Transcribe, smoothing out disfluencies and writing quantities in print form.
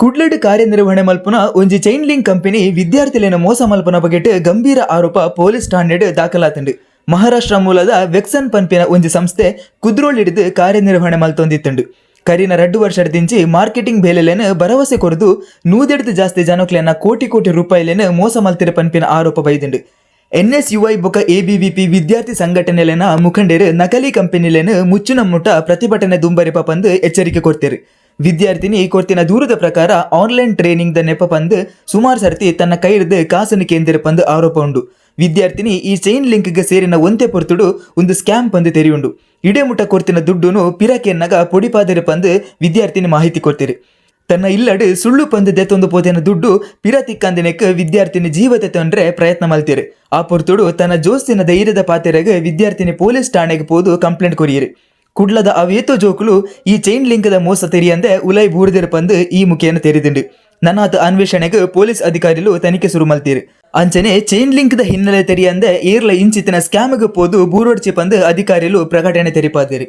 ಕುಡ್ಲಡ್ ಕಾರ್ಯನಿರ್ವಹಣೆ ಮಲ್ಪುನ ಒಂಜಿ ಚೈನ್ ಲಿಂಕ್ ಕಂಪನಿ ವಿದ್ಯಾರ್ಥಿಲೇನ ಮೋಸ ಮಲ್ಪನ ಬಗೆಟ್ ಗಂಭೀರ ಆರೋಪ ಪೊಲೀಸ್ ಠಾಣೆಡ್ ದಾಖಲಾತುಂಡು. ಮಹಾರಾಷ್ಟ್ರ ಮೂಲದ ವೆಕ್ಸನ್ ಪನ್ಪಿನ ಒಂಜಿ ಸಂಸ್ಥೆ ಕುದ್ರೋಳ್ ಹಿಡಿದು ಕಾರ್ಯನಿರ್ವಹಣೆ ಮಲ್ತೊಂದಿತ್ತುಂಡು. ಕರಿನ 2 ವರ್ಷದ ದಿಂಚಿ ಮಾರ್ಕೆಟಿಂಗ್ ಬೇಲೆಲೇನು ಭರವಸೆ ಕೊರದು 100 ಜಾಸ್ತಿ ಜನಕ್ಲೇನ ಕೋಟಿ ರೂಪಾಯಿಲೇನು ಮೋಸ ಮಲ್ತಿರ ಪನ್ಪಿನ ಆರೋಪ ಬೈದುಂಡು. NSUI ಬೊಕ ABVP ವಿದ್ಯಾರ್ಥಿ ಸಂಘಟನೆಲೇನ ಮುಖಂಡರು ನಕಲಿ ಕಂಪನಿಲೇನು ಮುಚ್ಚುನ ಮುಟ್ಟ ಪ್ರತಿಭಟನೆ ದುಂಬರಿಪ ಪಂದು ಎಚ್ಚರಿಕೆ ಕೊಡ್ತೇರು. ವಿದ್ಯಾರ್ಥಿನಿ ಕೊರ್ತಿನ ದೂರದ ಪ್ರಕಾರ ಆನ್ಲೈನ್ ಟ್ರೈನಿಂಗ್ ದ ನೆಪ ಪಂದು ಸುಮಾರು ಸರ್ತಿ ತನ್ನ ಕೈ ಹಿಡಿದು ಕಾಸನ್ನು ಕೇಂದ್ರ ಪಂದು ಆರೋಪ ಉಂಡು. ವಿದ್ಯಾರ್ಥಿನಿ ಈ ಚೈನ್ ಲಿಂಕ್ಗೆ ಸೇರಿನ ಒಂತೆ ಪೊರ್ತುಡು ಒಂದು ಸ್ಕ್ಯಾಮ್ ಪಂದು ತೆರೆಯುಂಡು. ಇಡೇ ಮುಟ್ಟ ಕೊರ್ತಿನ ದುಡ್ಡುನು ಪಿರಕೆನ್ನಗ ಪೊಡಿಪಾದಿರ ಪಂದು ವಿದ್ಯಾರ್ಥಿನಿ ಮಾಹಿತಿ ಕೊಡ್ತೀರಿ. ತನ್ನ ಇಲ್ಲಡು ಸುಳ್ಳು ಪಂದು ದೆತ್ತೊಂದು ಪೋತಿನ ದುಡ್ಡು ಪಿರ ತಿಕ್ಕಂದಿನಕ್ಕೆ ವಿದ್ಯಾರ್ಥಿನಿ ಜೀವತೆ ತೊಂದ್ರೆ ಪ್ರಯತ್ನ ಮಲ್ತೀರಿ. ಆ ಪೊರ್ತುಡು ತನ್ನ ಜೋಸ್ತಿನ ಧೈರ್ಯದ ಪಾತೆರೆಗೆ ವಿದ್ಯಾರ್ಥಿನಿ ಪೊಲೀಸ್ ಠಾಣೆಗೆ ಪೋದು ಕಂಪ್ಲೇಂಟ್ ಕೊರಿಯಿರಿ. ಕುಡ್ಲದ ಅವೇತೋ ಜೋಕುಲು ಈ ಚೈನ್ ಲಿಂಕ್ದ ಮೋಸ ತೆರಿಯಂದೆ ಉಲೈ ಬೂರ್ದಿರ ಪಂದು ಈ ಮುಖೇನ ತೆರೆದುಂಡು. ನನ್ನಾತ ಅನ್ವೇಷಣೆಗೆ ಪೊಲೀಸ್ ಅಧಿಕಾರಿಗಳು ತನಿಖೆ ಶುರು ಮಲ್ತೀರಿ. ಅಂಚನೆ ಚೈನ್ ಲಿಂಕ್ದ ಹಿನ್ನೆಲೆ ತೆರಿಯಂದೆ ಏರ್ಲ ಇಂಚಿತ್ತಿನ ಸ್ಕ್ಯಾಮ್ಗೆ ಪೋದು ಬೂರೋಡ್ಚಿ ಪಂದು ಅಧಿಕಾರಿಗಳು ಪ್ರಕಟಣೆ ತೆರಿಪಾದಿರಿ.